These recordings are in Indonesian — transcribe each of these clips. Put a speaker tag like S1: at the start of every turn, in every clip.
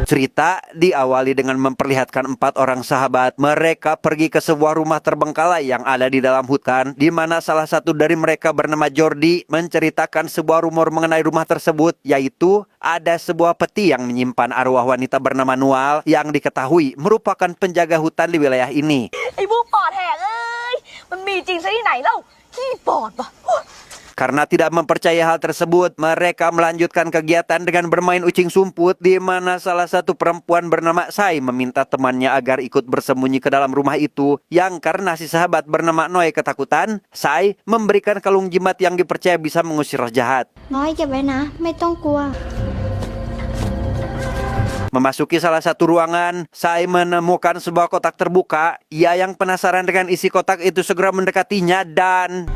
S1: Cerita diawali dengan memperlihatkan 4 orang sahabat. Mereka pergi ke sebuah rumah terbengkalai yang ada di dalam hutan, di mana salah satu dari mereka bernama Jordi menceritakan sebuah rumor mengenai rumah tersebut, yaitu ada sebuah peti yang menyimpan arwah wanita bernama Nual yang diketahui merupakan penjaga hutan di wilayah ini.
S2: ไอ้พวกปอดแหกเอ้ยมันมีจริงซะที่ไหนเล่าขี้ปอดปะ
S1: Karena tidak mempercaya hal tersebut, mereka melanjutkan kegiatan dengan bermain ucing sumput, di mana salah satu perempuan bernama Sai meminta temannya agar ikut bersembunyi ke dalam rumah itu, yang karena si sahabat bernama Noi ketakutan, Sai memberikan kalung jimat yang dipercaya bisa mengusir roh jahat.
S3: น้อยเก็บไว้นะไม่ต้องกลัว
S1: Memasuki salah satu ruangan, Sai menemukan sebuah kotak terbuka. Ia yang penasaran dengan isi kotak itu segera mendekatinya dan...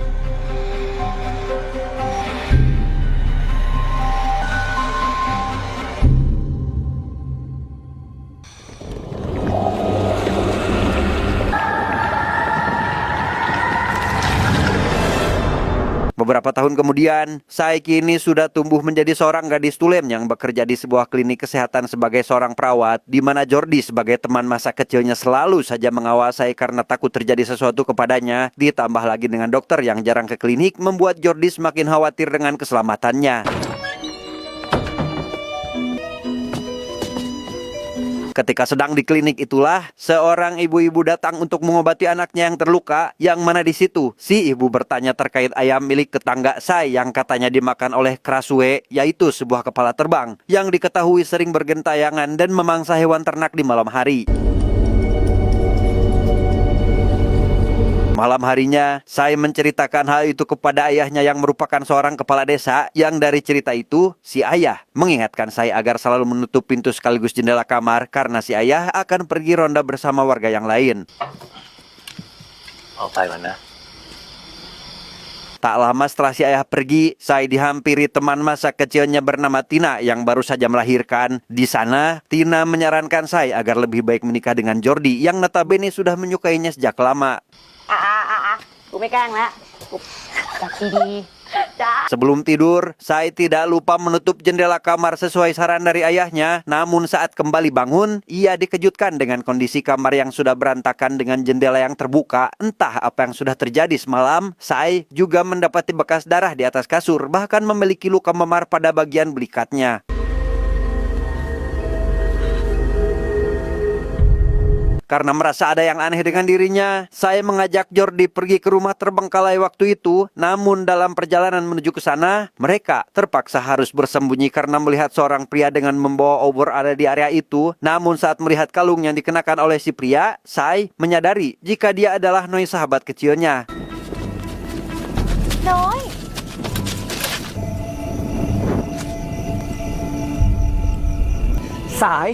S1: Beberapa tahun kemudian, Sai kini sudah tumbuh menjadi seorang gadis tulen yang bekerja di sebuah klinik kesehatan sebagai seorang perawat, di mana Jordi sebagai teman masa kecilnya selalu saja mengawal Sai karena takut terjadi sesuatu kepadanya. Ditambah lagi dengan dokter yang jarang ke klinik, membuat Jordi semakin khawatir dengan keselamatannya. Ketika sedang di klinik itulah, seorang ibu-ibu datang untuk mengobati anaknya yang terluka, yang mana di situ si ibu bertanya terkait ayam milik tetangga Sai yang katanya dimakan oleh Krasue, yaitu sebuah kepala terbang yang diketahui sering bergentayangan dan memangsa hewan ternak di malam hari. Malam harinya, Sai menceritakan hal itu kepada ayahnya yang merupakan seorang kepala desa, yang dari cerita itu, si ayah mengingatkan Sai agar selalu menutup pintu sekaligus jendela kamar karena si ayah akan pergi ronda bersama warga yang lain. Tak lama setelah si ayah pergi, Sai dihampiri teman masa kecilnya bernama Tina yang baru saja melahirkan. Di sana, Tina menyarankan Sai agar lebih baik menikah dengan Jordi yang notabene sudah menyukainya sejak lama.
S2: กูไม่แกล้งแล้วกูจับดีๆจ้า
S1: Sebelum tidur, Sai tidak lupa menutup jendela kamar sesuai saran dari ayahnya. Namun saat kembali bangun, ia dikejutkan dengan kondisi kamar yang sudah berantakan dengan jendela yang terbuka. Entah apa yang sudah terjadi semalam, Sai juga mendapati bekas darah di atas kasur, bahkan memiliki luka memar pada bagian belikatnya. Karena merasa ada yang aneh dengan dirinya, saya mengajak Jordi pergi ke rumah terbengkalai waktu itu. Namun dalam perjalanan menuju ke sana, mereka terpaksa harus bersembunyi karena melihat seorang pria dengan membawa obor ada di area itu. Namun saat melihat kalung yang dikenakan oleh si pria, Sai menyadari jika dia adalah Noi sahabat kecilnya.
S2: น้อย
S1: สาย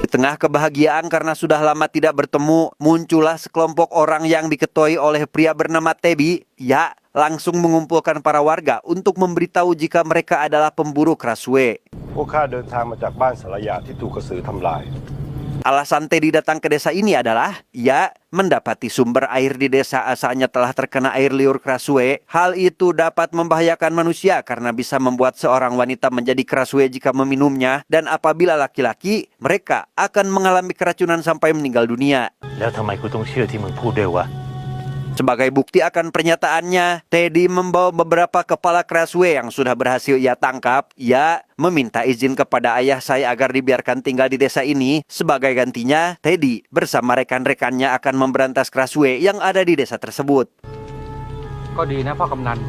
S1: Di tengah kebahagiaan karena sudah lama tidak bertemu, muncullah sekelompok orang yang diketuai oleh pria bernama Tebi. Ya, langsung mengumpulkan para warga untuk memberitahu jika mereka adalah pemburu Krasue.
S4: พวกข้าเดินทางมาจากบ้านสารยาที่ถูกกระสือทำลาย
S1: Alasan Teddy datang ke desa ini adalah ia mendapati sumber air di desa asalnya telah terkena air liur Krasue. Hal itu dapat membahayakan manusia karena bisa membuat seorang wanita menjadi Krasue jika meminumnya. Dan apabila laki-laki, mereka akan mengalami keracunan sampai meninggal dunia.
S5: แล้วทำไมกูต้องเชื่อที่มึงพูดด้วยวะ
S1: Sebagai bukti akan pernyataannya, Teddy membawa beberapa kepala Krasue yang sudah berhasil ia tangkap. Ia meminta izin kepada ayah saya agar dibiarkan tinggal di desa ini. Sebagai gantinya, Teddy bersama rekan-rekannya akan memberantas Krasue yang ada di desa tersebut.
S6: ก็ดีนะพ่อกำนัน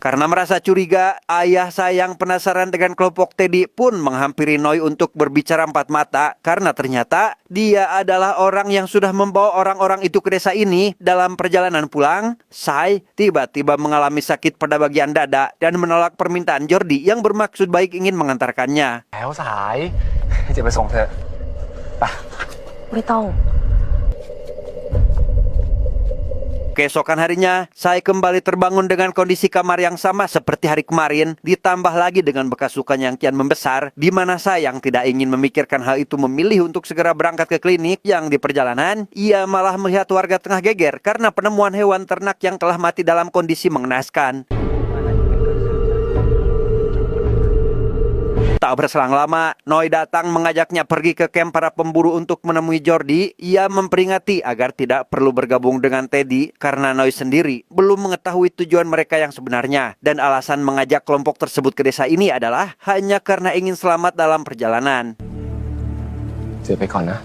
S1: Karena merasa curiga, ayah saya yang penasaran dengan kelompok Teddy pun menghampiri Noi untuk berbicara empat mata. Karena ternyata dia adalah orang yang sudah membawa orang-orang itu ke desa ini. Dalam perjalanan pulang, Sai tiba-tiba mengalami sakit pada bagian dada dan menolak permintaan Jordi yang bermaksud baik ingin mengantarkannya.
S6: แล้วสายจะไปส่งเธอ
S2: ไม่ต้อง
S1: Keesokan harinya, saya kembali terbangun dengan kondisi kamar yang sama seperti hari kemarin, ditambah lagi dengan bekas lukanya yang kian membesar, di mana saya yang tidak ingin memikirkan hal itu memilih untuk segera berangkat ke klinik. Yang di perjalanan, ia malah melihat warga tengah geger karena penemuan hewan ternak yang telah mati dalam kondisi mengenaskan. Tak berselang lama, Noi datang mengajaknya pergi ke kamp para pemburu untuk menemui Jordi. Ia memperingati agar tidak perlu bergabung dengan Teddy karena Noi sendiri belum mengetahui tujuan mereka yang sebenarnya. Dan alasan mengajak kelompok tersebut ke desa ini adalah hanya karena ingin selamat dalam perjalanan.
S6: เจอไปก่อนนะ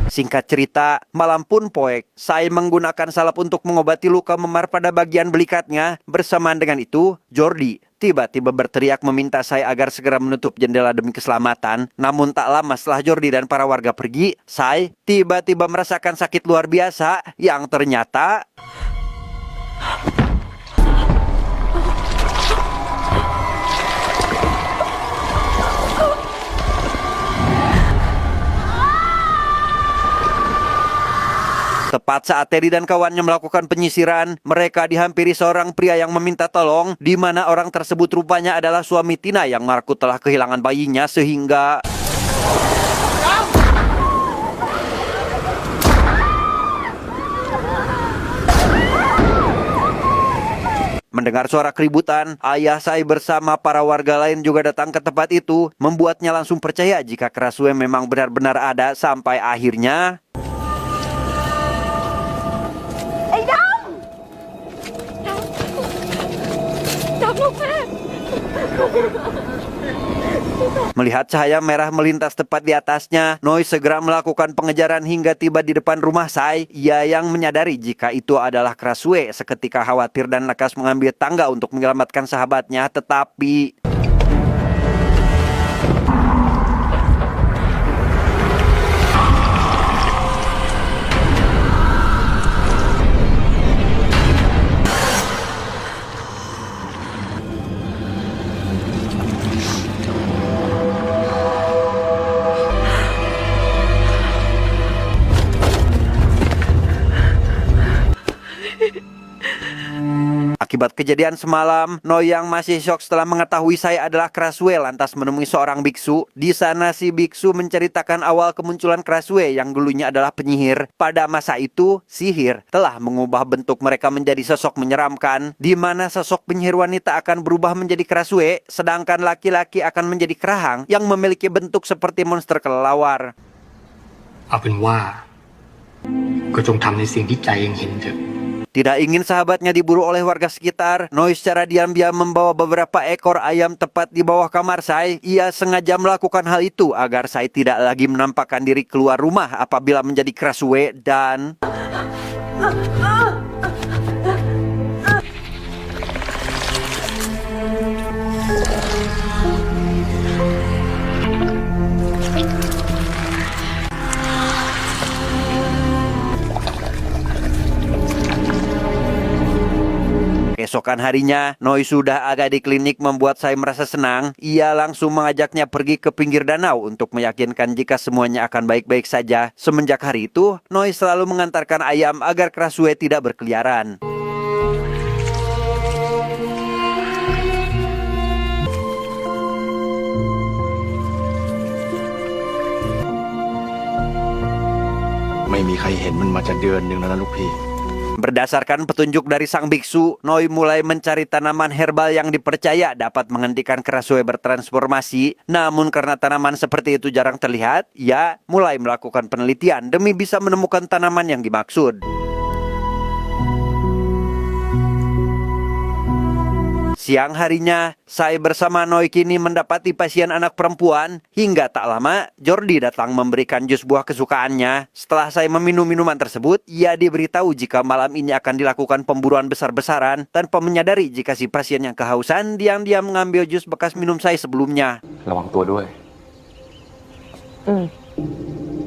S1: Singkat cerita, malam pun poek. Sai menggunakan salep untuk mengobati luka memar pada bagian belikatnya. Bersamaan dengan itu, Jordi tiba-tiba berteriak meminta Sai agar segera menutup jendela demi keselamatan. Namun tak lama setelah Jordi dan para warga pergi, Sai tiba-tiba merasakan sakit luar biasa yang ternyata tepat saat Teddy dan kawannya melakukan penyisiran, mereka dihampiri seorang pria yang meminta tolong, di mana orang tersebut rupanya adalah suami Tina yang mengaku telah kehilangan bayinya sehingga mendengar suara keributan, ayah Sai bersama para warga lain juga datang ke tempat itu, membuatnya langsung percaya jika Krasue memang benar-benar ada sampai akhirnya melihat cahaya merah melintas tepat di atasnya, Noi segera melakukan pengejaran hingga tiba di depan rumah Sai. Ia yang menyadari jika itu adalah Krasue seketika khawatir dan lekas mengambil tangga untuk menyelamatkan sahabatnya, tetapi akibat kejadian semalam, Noi yang masih syok setelah mengetahui saya adalah Krasue lantas menemui seorang biksu. Di sana si biksu menceritakan awal kemunculan Krasue yang dulunya adalah penyihir. Pada masa itu, sihir telah mengubah bentuk mereka menjadi sosok menyeramkan, di mana sosok penyihir wanita akan berubah menjadi Krasue, sedangkan laki-laki akan menjadi kerahang yang memiliki bentuk seperti monster kelelawar.
S7: เอาเป็นว่าก็จงทำในสิ่งที่ใจเองเห็นเถอะ
S1: Tidak ingin sahabatnya diburu oleh warga sekitar, Noi secara diam-diam membawa beberapa ekor ayam tepat di bawah kamar Sai. Ia sengaja melakukan hal itu agar Sai tidak lagi menampakkan diri keluar rumah apabila menjadi Krasue dan keesokan harinya, Noi sudah agak di klinik membuat saya merasa senang. Ia langsung mengajaknya pergi ke pinggir danau untuk meyakinkan jika semuanya akan baik-baik saja. Semenjak hari itu, Noi selalu mengantarkan ayam agar Krasue tidak berkeliaran. Berdasarkan petunjuk dari sang biksu, Noi mulai mencari tanaman herbal yang dipercaya dapat menghentikan Krasue bertransformasi. Namun karena tanaman seperti itu jarang terlihat, ia mulai melakukan penelitian demi bisa menemukan tanaman yang dimaksud. Siang harinya, Sai bersama Noi kini mendapati pasien anak perempuan. Hingga tak lama, Jordi datang memberikan jus buah kesukaannya. Setelah Sai meminum minuman tersebut, ia diberitahu jika malam ini akan dilakukan pemburuan besar-besaran. Tanpa menyadari jika si pasien yang kehausan diam-diam mengambil jus bekas minum Sai sebelumnya.
S6: ระวังตัวด้วย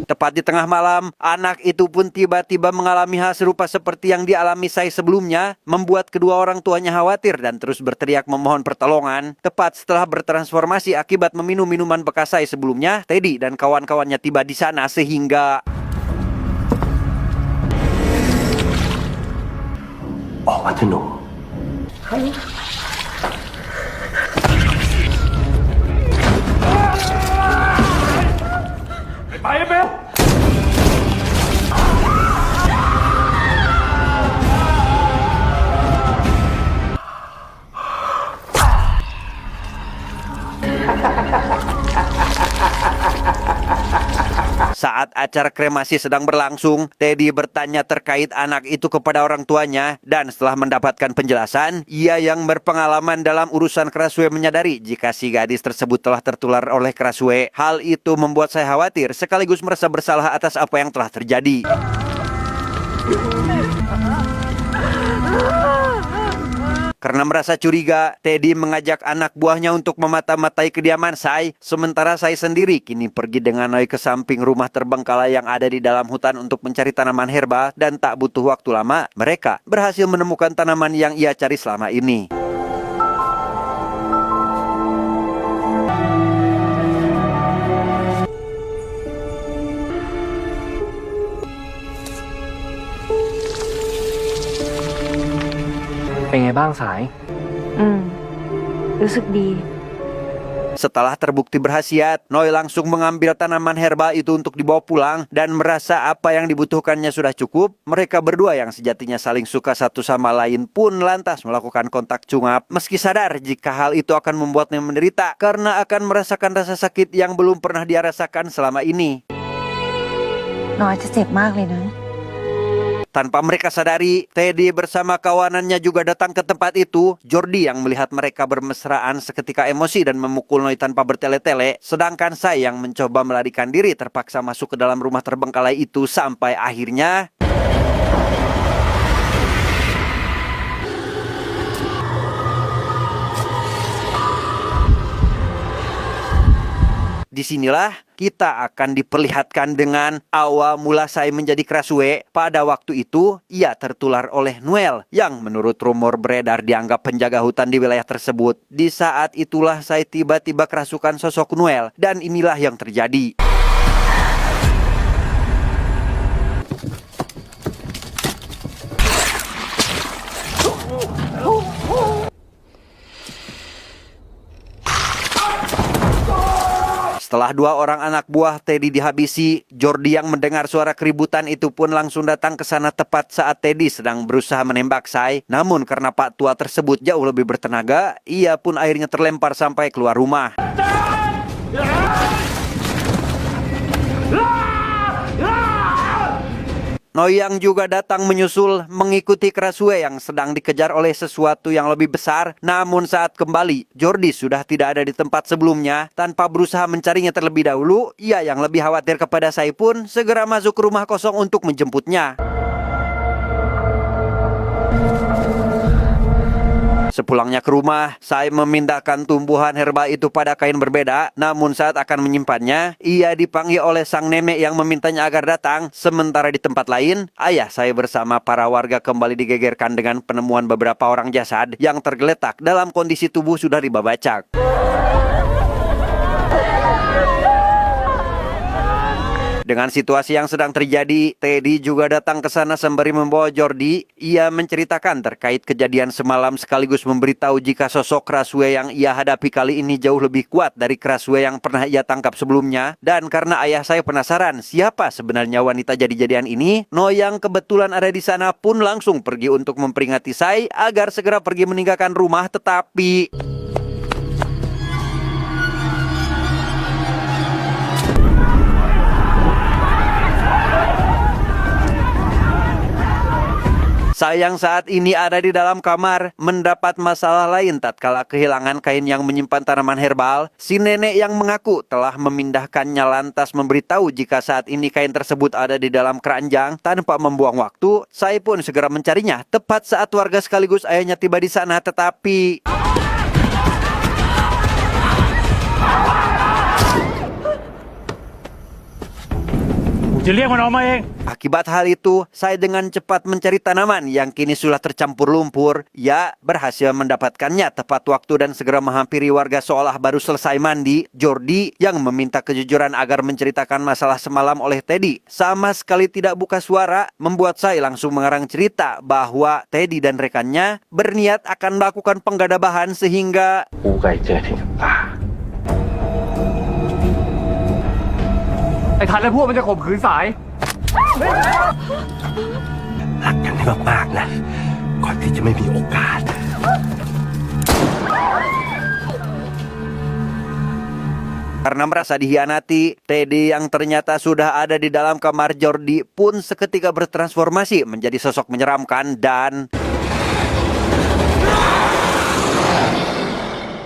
S1: Tepat di tengah malam, anak itu pun tiba-tiba mengalami hal serupa seperti yang dialami Sai sebelumnya, membuat kedua orang tuanya khawatir dan terus berteriak memohon pertolongan. Tepat setelah bertransformasi akibat meminum minuman bekas Sai sebelumnya, Teddy dan kawan-kawannya tiba di sana sehingga
S4: ออกมาเถอะหนู
S1: Hai acara kremasi sedang berlangsung, Teddy bertanya terkait anak itu kepada orang tuanya dan setelah mendapatkan penjelasan, ia yang berpengalaman dalam urusan Krasue menyadari jika si gadis tersebut telah tertular oleh Krasue. Hal itu membuat saya khawatir sekaligus merasa bersalah atas apa yang telah terjadi. Karena merasa curiga, Teddy mengajak anak buahnya untuk memata-matai kediaman Sai, sementara Sai sendiri kini pergi dengan Noi ke samping rumah terbengkalai yang ada di dalam hutan untuk mencari tanaman herba dan tak butuh waktu lama, mereka berhasil menemukan tanaman yang ia cari selama ini.
S6: เป็นไงบ้างสาย
S2: รู้สึกดี
S1: Setelah terbukti berkhasiat, Noi langsung mengambil tanaman herba itu untuk dibawa pulang dan merasa apa yang dibutuhkannya sudah cukup. Mereka berdua yang sejatinya saling suka satu sama lain pun lantas melakukan kontak cungap meski sadar jika hal itu akan membuatnya menderita karena akan merasakan rasa sakit yang belum pernah dia rasakan selama ini.
S2: น้อยจะเจ็บมากเลยนะ
S1: Tanpa mereka sadari, Teddy bersama kawanannya juga datang ke tempat itu. Jordi yang melihat mereka bermesraan seketika emosi dan memukul Noi tanpa bertele-tele. Sedangkan saya yang mencoba melarikan diri terpaksa masuk ke dalam rumah terbengkalai itu sampai akhirnya... Disinilah kita akan diperlihatkan dengan awal mula saya menjadi Krasue. Pada waktu itu, ia tertular oleh Noel yang menurut rumor beredar dianggap penjaga hutan di wilayah tersebut. Di saat itulah saya tiba-tiba kerasukan sosok Noel dan inilah yang terjadi. Setelah dua orang anak buah Teddy dihabisi, Jordi yang mendengar suara keributan itu pun langsung datang ke sana tepat saat Teddy sedang berusaha menembak Sai. Namun karena Pak Tua tersebut jauh lebih bertenaga, ia pun akhirnya terlempar sampai keluar rumah. Noi yang juga datang menyusul mengikuti Krasue yang sedang dikejar oleh sesuatu yang lebih besar. Namun saat kembali, Jordi sudah tidak ada di tempat sebelumnya. Tanpa berusaha mencarinya terlebih dahulu, ia yang lebih khawatir kepada Sai pun segera masuk ke rumah kosong untuk menjemputnya. Sepulangnya ke rumah, Sai memindahkan tumbuhan herba itu pada kain berbeda. Namun saat akan menyimpannya, ia dipanggil oleh sang nenek yang memintanya agar datang. Sementara di tempat lain, ayah Sai bersama para warga kembali digegerkan dengan penemuan beberapa orang jasad yang tergeletak dalam kondisi tubuh sudah dibabacak. Dengan situasi yang sedang terjadi, Teddy juga datang ke sana sembari membawa Jordi. Ia menceritakan terkait kejadian semalam sekaligus memberitahu jika sosok Krasue yang ia hadapi kali ini jauh lebih kuat dari Krasue yang pernah ia tangkap sebelumnya. Dan karena ayah saya penasaran siapa sebenarnya wanita jadi-jadian ini, Noi yang kebetulan ada di sana pun langsung pergi untuk memperingati Sai agar segera pergi meninggalkan rumah, tetapi... Sayang saat ini ada di dalam kamar, mendapat masalah lain tatkala kehilangan kain yang menyimpan tanaman herbal. Si nenek yang mengaku telah memindahkannya lantas memberitahu jika saat ini kain tersebut ada di dalam keranjang. Tanpa membuang waktu, saya pun segera mencarinya. Tepat saat warga sekaligus ayahnya tiba di sana, tetapi... Akibat hal itu, saya dengan cepat mencari tanaman yang kini sudah tercampur lumpur. Ya, berhasil mendapatkannya tepat waktu dan segera menghampiri warga seolah baru selesai mandi. Jordi yang meminta kejujuran agar menceritakan masalah semalam oleh Teddy sama sekali tidak buka suara, membuat saya langsung mengarang cerita bahwa Teddy dan rekannya berniat akan melakukan penggadabahan sehingga...
S6: ไอ้ทันและพวกมันจะข่มขืนสาย
S5: รักกันให้มากๆนะก่อนที่จะไม่มีโอกาส
S6: ไ
S1: Karena merasa dihianati, Teddy yang ternyata sudah ada di dalam kamar Jordi pun seketika bertransformasi menjadi sosok menyeramkan dan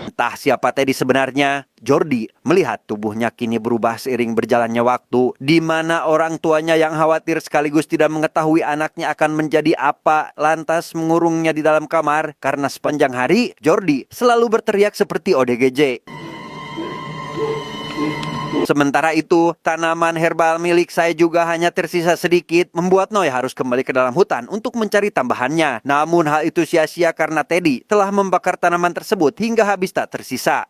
S1: entah siapa Teddy sebenarnya, Jordi melihat tubuhnya kini berubah seiring berjalannya waktu, di mana orang tuanya yang khawatir sekaligus tidak mengetahui anaknya akan menjadi apa, lantas mengurungnya di dalam kamar karena sepanjang hari Jordi selalu berteriak seperti ODGJ. Sementara itu, tanaman herbal milik saya juga hanya tersisa sedikit, membuat Noy harus kembali ke dalam hutan untuk mencari tambahannya. Namun hal itu sia-sia karena Teddy telah membakar tanaman tersebut hingga habis tak tersisa.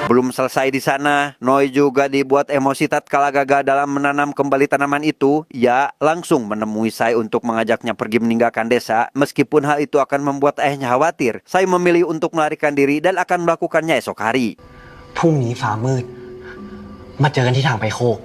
S1: Belum selesai di sana, Noy juga dibuat emosi tatkala gagal dalam menanam kembali tanaman itu. Ia langsung menemui Sai untuk mengajaknya pergi meninggalkan desa. Meskipun hal itu akan membuat ayahnya khawatir, Sai memilih untuk melarikan diri dan akan melakukannya esok hari.
S5: พรุ่งนี้ฟ้ามืดมาเจอกันที่ทางไปโคก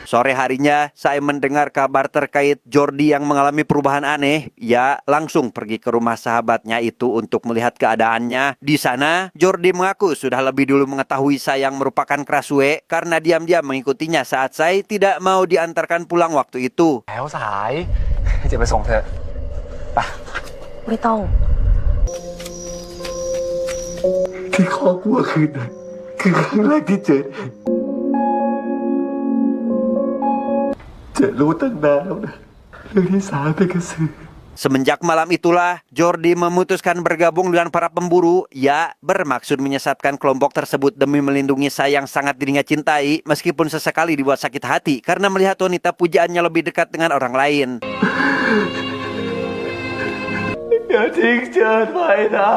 S1: Sore harinya, saya mendengar kabar terkait Jordi yang mengalami perubahan aneh. Ia langsung pergi ke rumah sahabatnya itu untuk melihat keadaannya. Di sana, Jordi mengaku sudah lebih dulu mengetahui saya yang merupakan Krasue karena diam-diam mengikutinya saat saya tidak mau diantarkan pulang waktu itu.
S6: แล้วสายจะไปส่งเธอไป
S2: ไม่ต้อง
S5: ที่คอกวัวคืนนั้นคือครั้งแรกที่เจอรู้ตั้งนานแล้วนะเรื่องที่สาเป็นกระสือ
S1: Semenjak malam itulah, Jordi memutuskan bergabung dengan para pemburu. Ia bermaksud menyesatkan kelompok tersebut demi melindungi saya yang sangat dirinya cintai, meskipun sesekali dibuat sakit hati karena melihat wanita pujaannya lebih dekat dengan orang lain.
S5: อย่าทิ้งเจิดไปนะ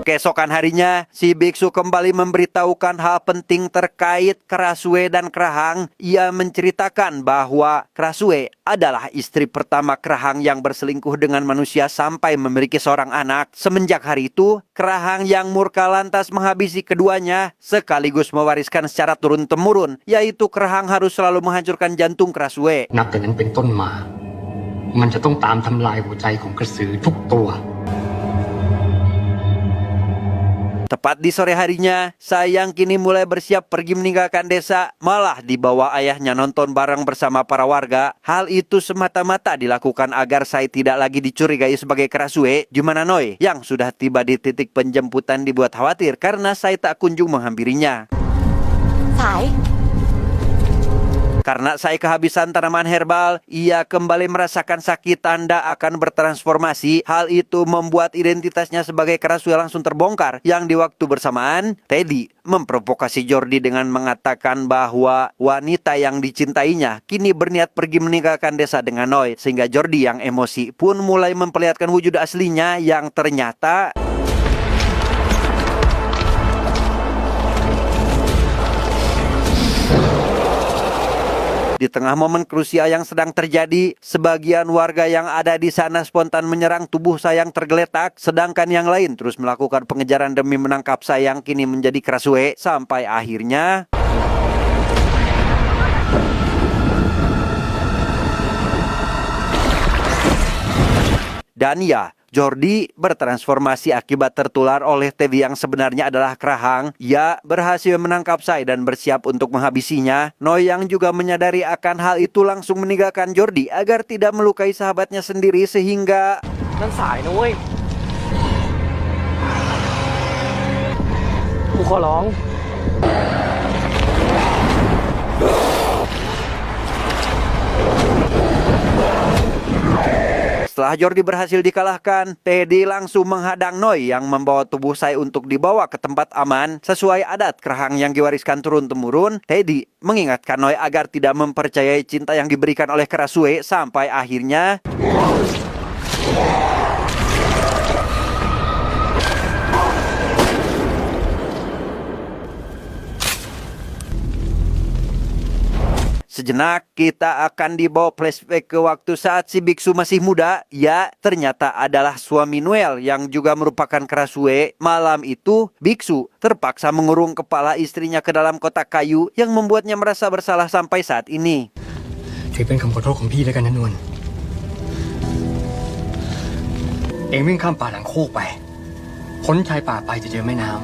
S1: Keesokan harinya, si biksu kembali memberitahukan hal penting terkait Krasue dan Krahang. Ia menceritakan bahwa Krasue adalah istri pertama Krahang yang berselingkuh dengan manusia sampai memiliki seorang anak. Semenjak hari itu, Krahang yang murka lantas menghabisi keduanya sekaligus mewariskan secara turun-temurun, yaitu Krahang harus selalu menghancurkan jantung Krasue.
S7: นับแต่นั้นเป็นต้นมา มันจะต้องตามทำลายหัวใจของกระสือทุกตัว
S1: Tepat di sore harinya, Sayang kini mulai bersiap pergi meninggalkan desa, malah dibawa ayahnya nonton bareng bersama para warga. Hal itu semata-mata dilakukan agar Sai tidak lagi dicurigai sebagai Krasue, di mana Noy yang sudah tiba di titik penjemputan dibuat khawatir karena Sai tak kunjung menghampirinya.
S2: สาย
S1: Karena Sai kehabisan tanaman herbal, ia kembali merasakan sakit tanda akan bertransformasi. Hal itu membuat identitasnya sebagai Krasue langsung terbongkar. Yang di waktu bersamaan, Teddy memprovokasi Jordi dengan mengatakan bahwa wanita yang dicintainya kini berniat pergi meninggalkan desa dengan Noy. Sehingga Jordi yang emosi pun mulai memperlihatkan wujud aslinya yang ternyata... Di tengah momen krusial yang sedang terjadi, sebagian warga yang ada di sana spontan menyerang tubuh Sayang tergeletak, sedangkan yang lain terus melakukan pengejaran demi menangkap Sayang kini menjadi Krasue, sampai akhirnya... Dan ya, Jordi bertransformasi akibat tertular oleh Teddy yang sebenarnya adalah Krahang. Ia berhasil menangkap Sai dan bersiap untuk menghabisinya. Noy yang juga menyadari akan hal itu langsung meninggalkan Jordi agar tidak melukai sahabatnya sendiri sehingga...
S6: นั่นสายนะเว้ยกูขอร้อง
S1: Setelah Jordi berhasil dikalahkan, Teddy langsung menghadang Noy yang membawa tubuh Sai untuk dibawa ke tempat aman. Sesuai adat Krahang yang diwariskan turun-temurun, Teddy mengingatkan Noy agar tidak mempercayai cinta yang diberikan oleh Krasue sampai akhirnya... Sejenak kita akan dibawa flashback ke waktu saat si biksu masih muda. Ya, ternyata adalah suami Noel yang juga merupakan Krasue. Malam itu, biksu terpaksa mengurung kepala istrinya ke dalam kotak kayu yang membuatnya merasa bersalah sampai saat ini.
S7: ถือเป็นคำขอโทษของพี่แล้วกันนะนวล เองวิ่งข้ามป่าหลังโคกไปพ้นชายป่าไปจะเจอแม่น้ำ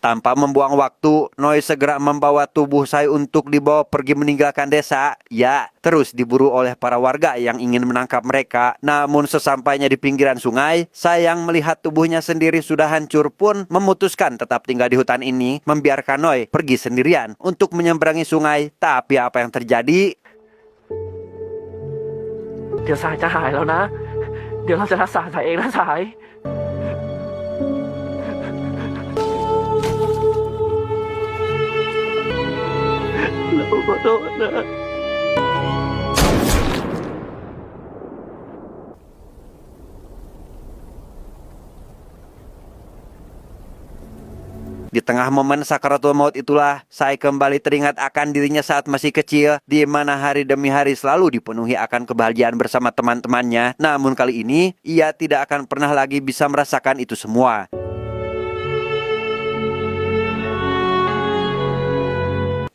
S1: Tanpa membuang waktu, Noi segera membawa tubuh Sai untuk dibawa pergi meninggalkan desa. Ya, terus diburu oleh para warga yang ingin menangkap mereka. Namun sesampainya di pinggiran sungai, Sayang melihat tubuhnya sendiri sudah hancur pun memutuskan tetap tinggal di hutan ini, membiarkan Noi pergi sendirian untuk menyeberangi sungai. Tapi apa yang terjadi?
S8: เดี๋ยวสายจะหายแล้วนะ เดี๋ยวเราจะรักษาสายเองนะสาย เราขอโทษนะ
S1: Di tengah momen sakaratul maut itulah, saya kembali teringat akan dirinya saat masih kecil, di mana hari demi hari selalu dipenuhi akan kebahagiaan bersama teman-temannya. Namun kali ini, ia tidak akan pernah lagi bisa merasakan itu semua.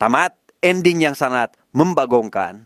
S1: Tamat, ending yang sangat membagongkan.